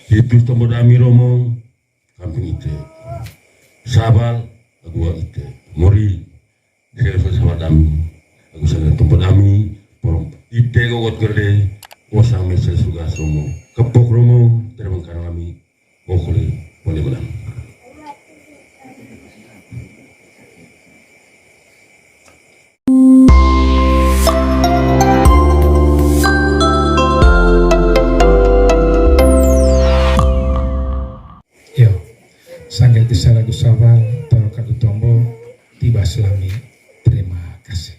Itu Tomodami Romo kampung ite Sabal agua ite Mori Desa Sawadami aku sangat Tomodami Porom ite gogot gerde wasang mesel sugas Romo kepok Romo terbang karami okole boleh menang. Sangga Desa Lagu Sabal, Torokan Utombo, tiba selami. Terima kasih.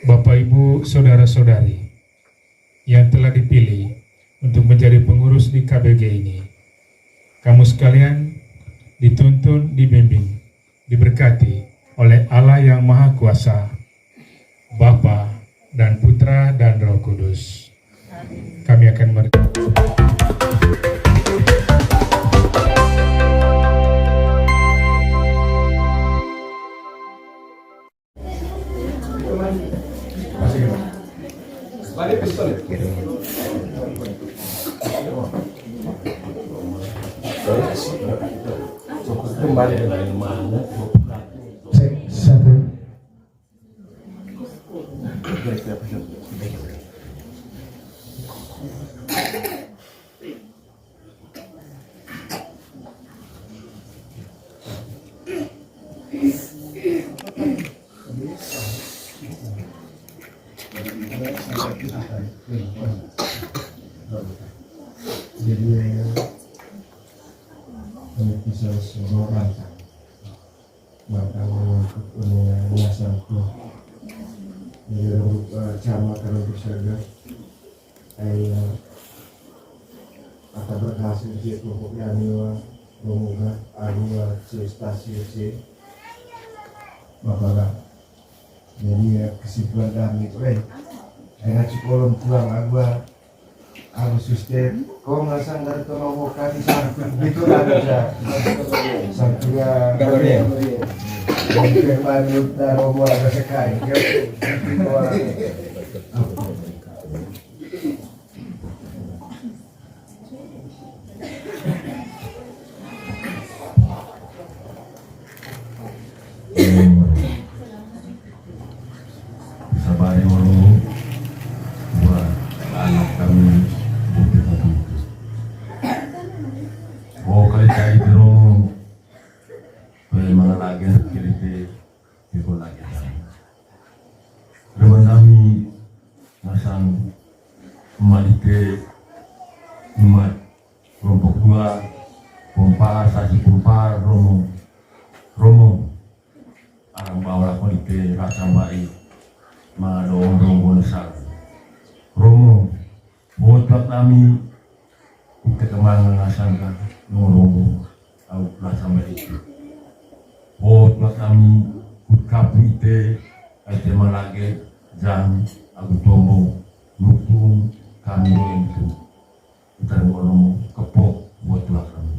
Bapak Ibu Saudara-saudari yang telah dipilih untuk menjadi pengurus di KBG ini, kamu sekalian dituntun, dibimbing, diberkati oleh Allah yang Maha Kuasa, Bapa dan Putra dan Roh Kudus. Kami akan Kembali dari mana? Jadi bisa seorang maka menyasamku jadi cama kalau bersaga atau berhasil di pokok yaniwa memuga arua stasi c bapak jadi kesimpulan kami dengan cikolom pulang agua sistem kau ngasang dari tonomokan sampai itu ada sampai mungkin banyak romo ada sekali Sabari walau buat anak kami kali kaya itu mga lagi kiliti ito lagi naman kami nasang malike umat rompok dua pompa sasi pompa romo arang bawah kolite rasa baik mga doong bonusal romo buat kami ketemangan nasangka nurung au rasa baik buat kami kapu ite ite malage jam aku tombo nukung kami itu kita ngomong kepok buat kami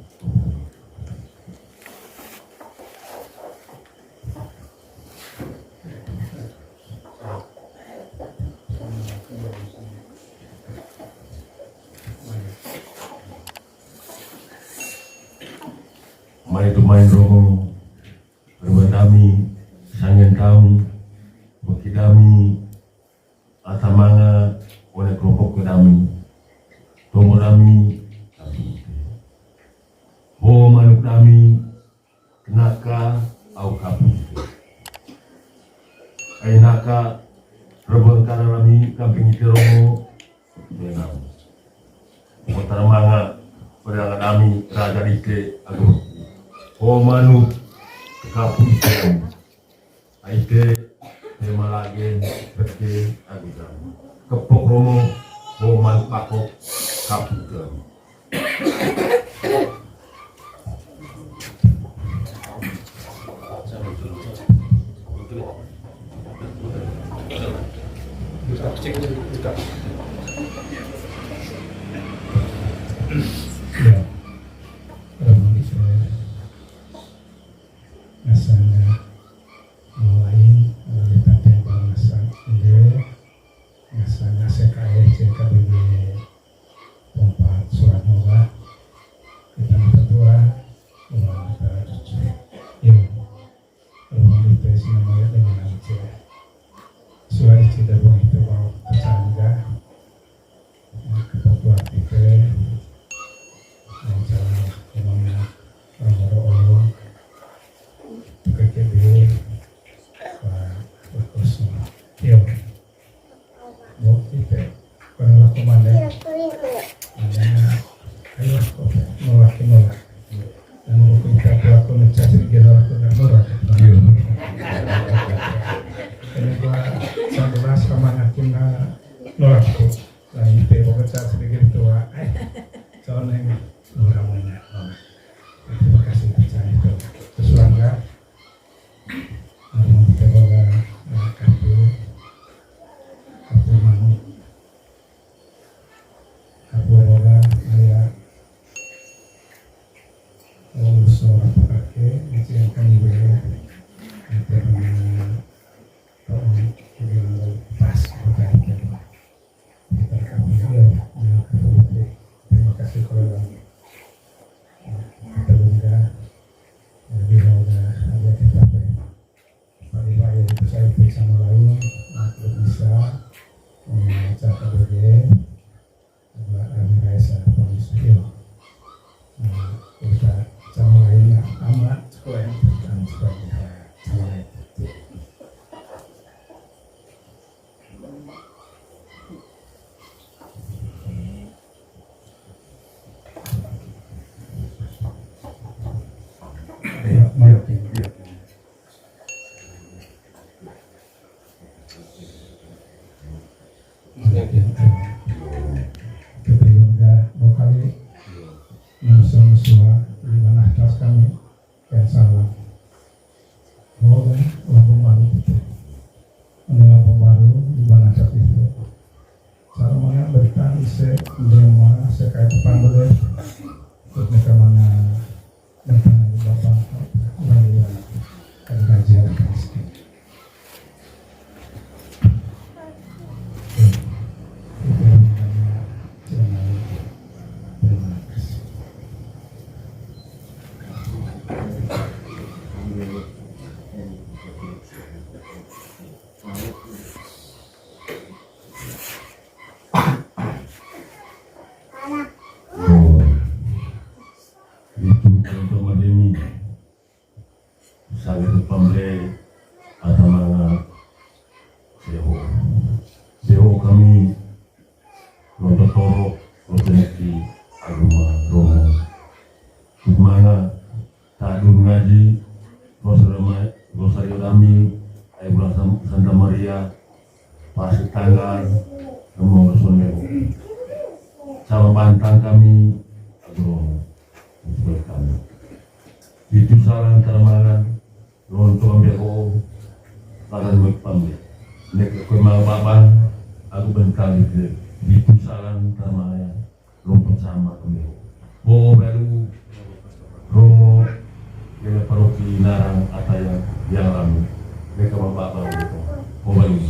mari tu main romo berbandami sangen kaum bagi kami atamanga oleh kelompok kami tomo kami ho manuk kami kenaka au kapu ai naka rebon kana kami kamping itu romo benam kota manga pada kami raja dike aduh ho manuk kaputan aite temalagen pete agudam kepok romo homan pakok kaputan Asal PKB Pak Berkoso. Yo, mau kita penolak komandan. Ayo nolak. Dan mau kita pelaku ngecas di nolak. Kenapa sandulas kamanakina nolak tuh. Nah itu ngecas sedikit tua. Soalnya murah-murah. Terima kasih percaya itu. Sesuangga mau kita bawa kartu manu kartu bawa ayah lulus orang pakai yang kami beli pas terima kasih kalau kita bangga bila udah ada TKP paling baik itu saya periksa lalu aku bisa membaca KBG merasa polisi kita sama lainnya amat sekolah dan sebagainya sama lain. Salir pamle atau mana seho kami nonton toro proteksi agama Romo mana tadun ngaji Rosario Dami Aibula Santa Maria Pasir Tanggal Romo Sonero sama bantang kami agama kami itu salah antara mana nonton ambil laran pamle nek ko mga babang aku bental itu salah antara mana lompon sama kami baru Romo yang paroki Narang atau yang lalu mereka bapak itu baru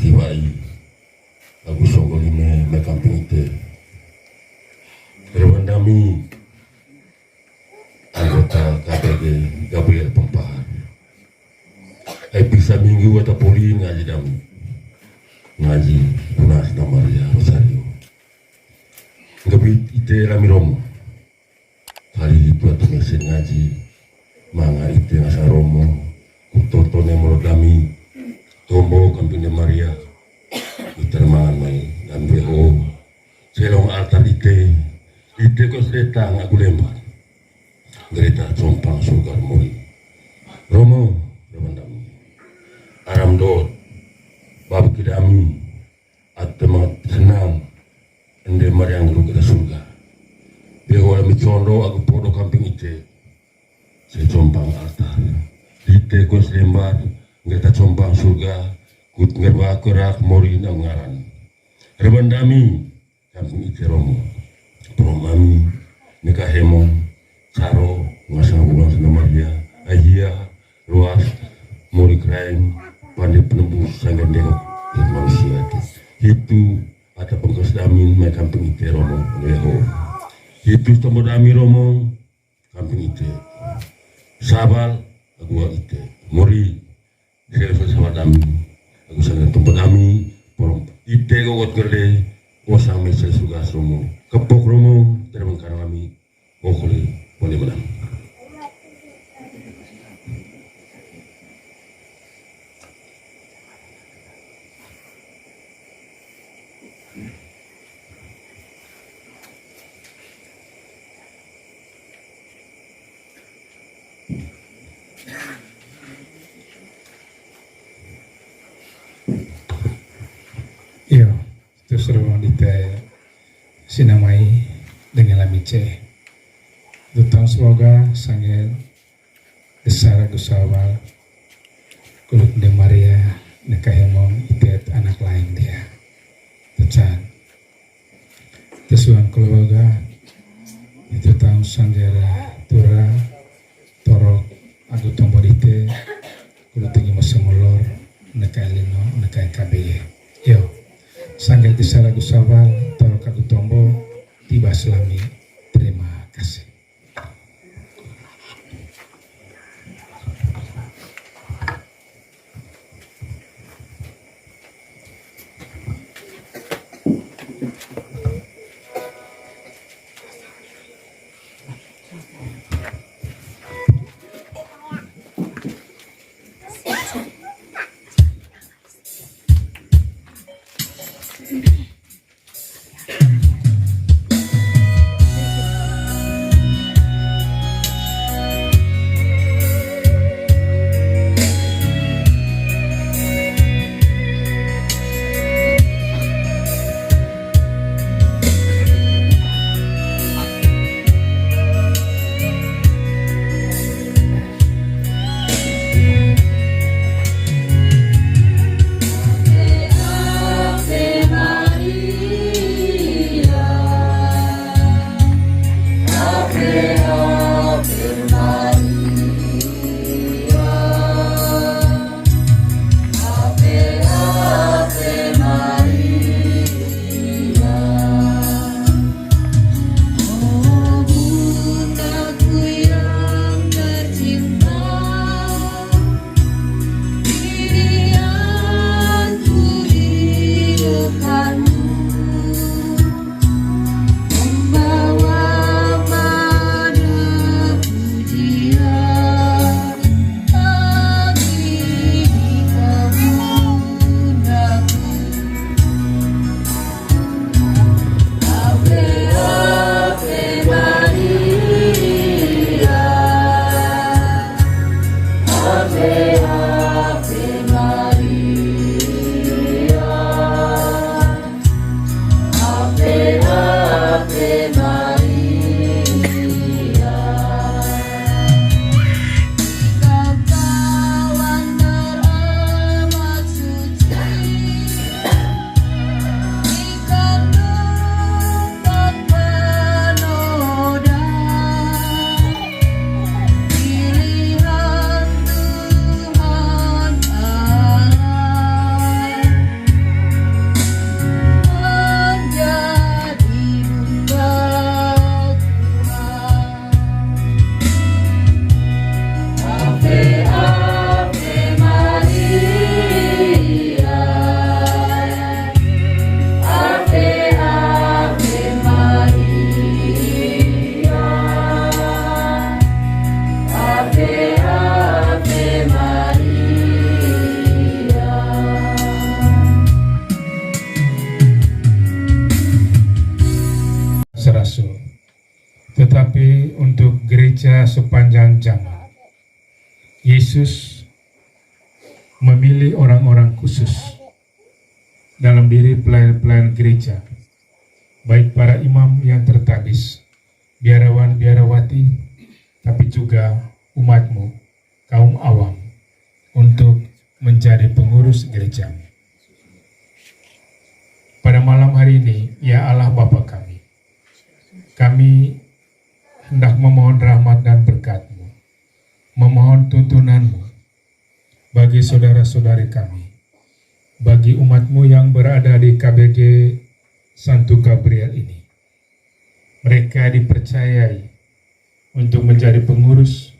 tiwai Agus songgolime me kampung ite Rewandami anggota KPG Gabriel Pampahar bisa minggu atau poli ngaji dami ngaji punas Maria Rosario Gabi ite rami romo hari itu atau mesin ngaji manga ite ngasa romo kutoto nemoro dami tombo kampung Maria itermangan mai dan WHO selong altar ite kos datang aku lempar gerita compang surga mori romo rewandami aram dot bab kidami atma senang ende mariang lu ke surga beho la micondo aku podo kampung ite se compang altar ite kos lembar gerita compang surga kut ngerba kerak mori na ngaran rewandami kampung ite romo promami nikah hemong saro ngasang bulan senamaria ajia luas mori krain pandai penembus sanggan dengok manusia itu ada pengkos damin mai kampung ite romo leho itu tomo dami romo kampung ite sabal agua ite mori selesai sama dami aku sangat tomo dami porom ite gogot gerde osang mesel sugas romo kepok romo terbang kami okole boleh menang. Iya, terus rumah dite sinamai dengan lamice. Dutang semoga sangat besar gusawal kulit de Maria nekahemong itet anak lain dia. Tecan. Tesuan keluarga itu tahun sanjara tura torok agu tombodite kulit tinggi masemolor nekalino nekai kabeye. Yo. Sangat besar gusawal torok agu tombo tiba selami. Terima kasih. Ave Maria. zaman. Yesus memilih orang-orang khusus dalam diri pelayan-pelayan gereja, baik para imam yang tertabis, biarawan-biarawati, tapi juga umatmu, kaum awam, untuk menjadi pengurus gereja. Pada malam hari ini, ya Allah Bapa kami hendak memohon rahmat dan berkat-Mu, memohon tuntunan-Mu bagi saudara-saudari kami, bagi umat-Mu yang berada di KBG Santo Gabriel ini. Mereka dipercayai untuk menjadi pengurus,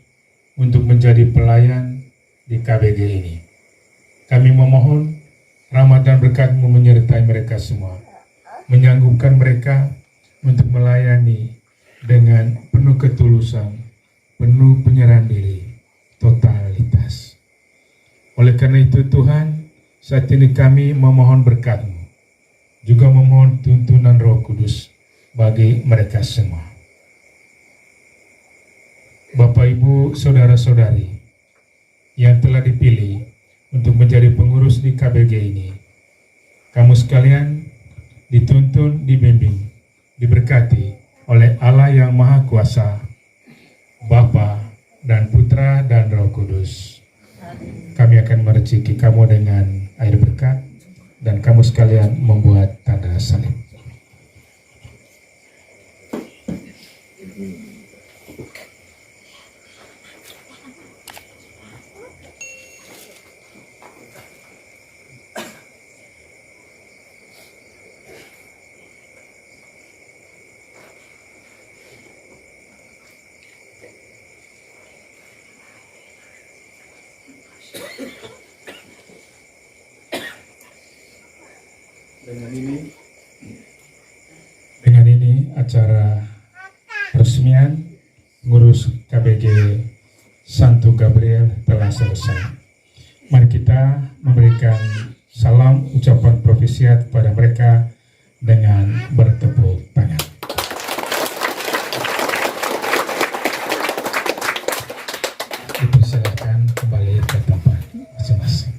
untuk menjadi pelayan di KBG ini. Kami memohon rahmat dan berkat-Mu menyertai mereka semua, menyanggupkan mereka untuk melayani dengan penuh ketulusan, penuh penyerahan diri, totalitas. Oleh karena itu Tuhan, saat ini kami memohon berkat-Mu, juga memohon tuntunan Roh Kudus bagi mereka semua. Bapak, Ibu, saudara-saudari yang telah dipilih untuk menjadi pengurus di KBG ini, kamu sekalian dituntun, dibimbing, diberkati oleh Allah yang Maha Kuasa, Bapa dan Putra dan Roh Kudus. Kami akan merciki kamu dengan air berkat dan kamu sekalian membuat tanda salib. Dengan ini acara peresmian ngurus KBG Santo Gabriel telah selesai. Mari kita memberikan salam ucapan profisiat pada mereka dengan bertepuk tangan. Dipersilakan kembali ke tempat masing-masing.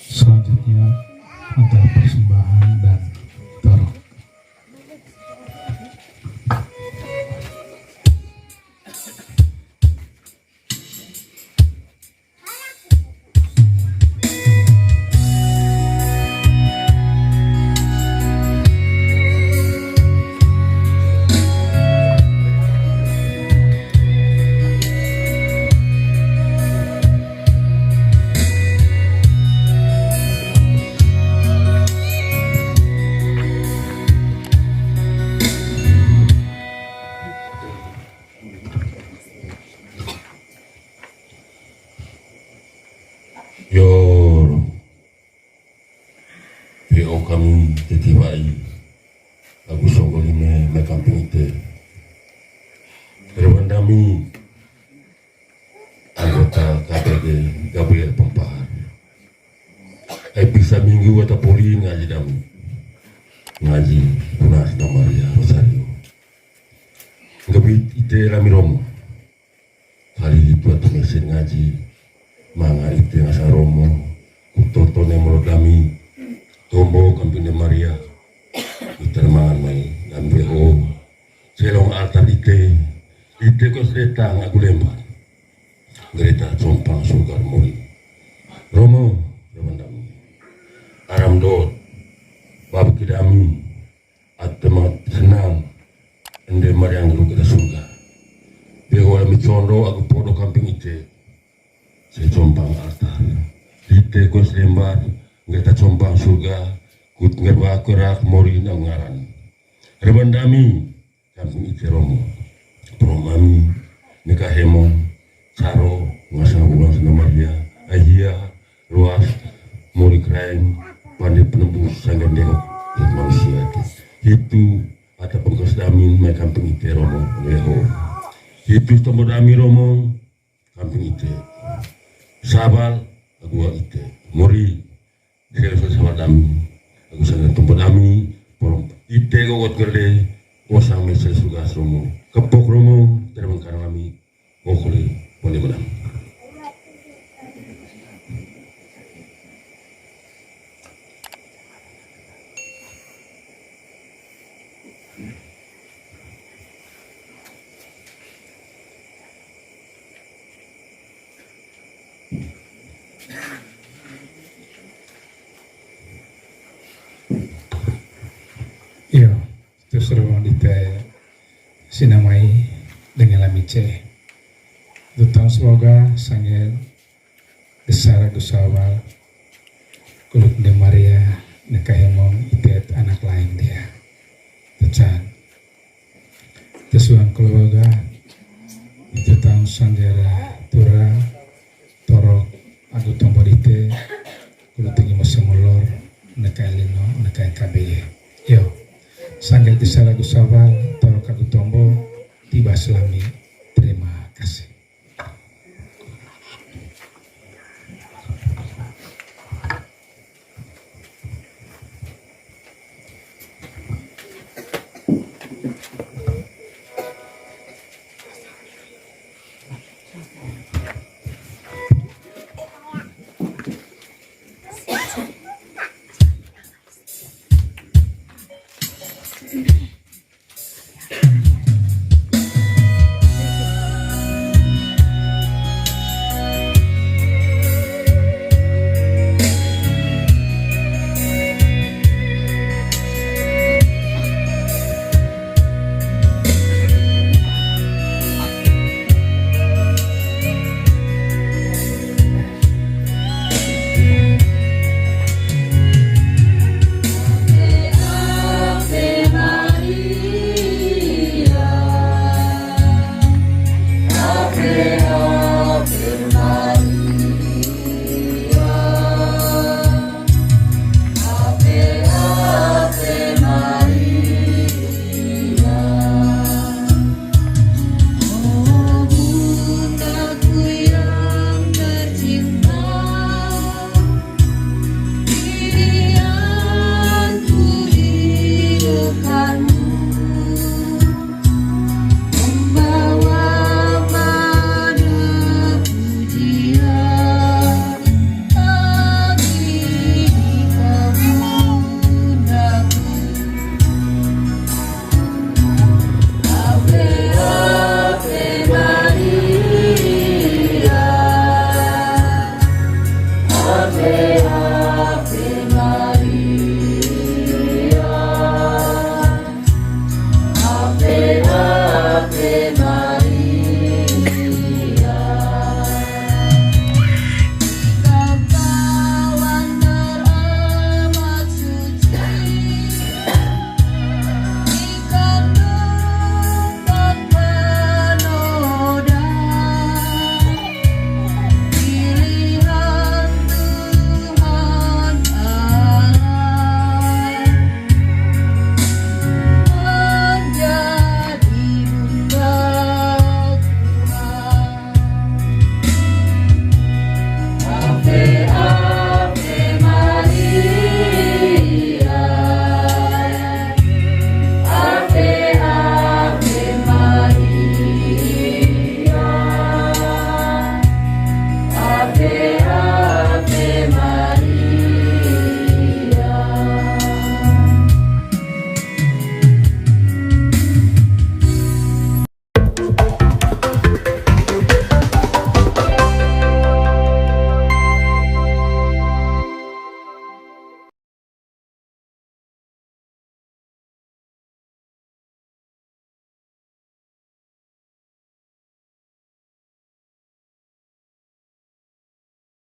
Selanjutnya adalah persembahan dan torok. Yor PO kami tetibai lagu songgol ini mekamping itu terwandami anggota KBG Gabriel Pampahar bisa minggu atau poli ngaji dami ngaji punas Maria Rosario ngabit ite rami romo hari itu atau mesin ngaji manga ite ngasa romo kutoto nemoro dami tombo kampine Maria itermangan mai dan WHO selong altar ite kos reta ngaku lembar gereta compang sugar mori romo remandami aram dot bab kidami at temat senang ende mariang lu kita condo aku podo kamping ite saya compang altar ite kos lembar ngeta compang surga kut ngerba kerak mori na ngaran rebandami kamping ite romo promami nikah hemon caro ngasa ulang senamaria ayia luas mori kerain pandai penembus sanggan dengok manusia itu ada pengkos damin mai kamping ite romo leho itu tomo dami romo kamping ite sabal agua ite mori selesai sama dami aku sangat tomo dami porom ite gogot gerde osang mesel sugas romo kepok romo terbang karami okole boleh menang. Iyo, itu seru dite sinamai dengan lamice. Dutang semoga sangat besar gusawal kulit de Maria nekahemong itet anak lain dia. Tecan. Tesuan keluarga itu tahun sanggera tura torok adu tomborite kulit tinggi masemolor nekai lino nekai kabe. Yo. Sanggel disala gusawal toro kagu tombo tiba selami. Terima kasih. Ave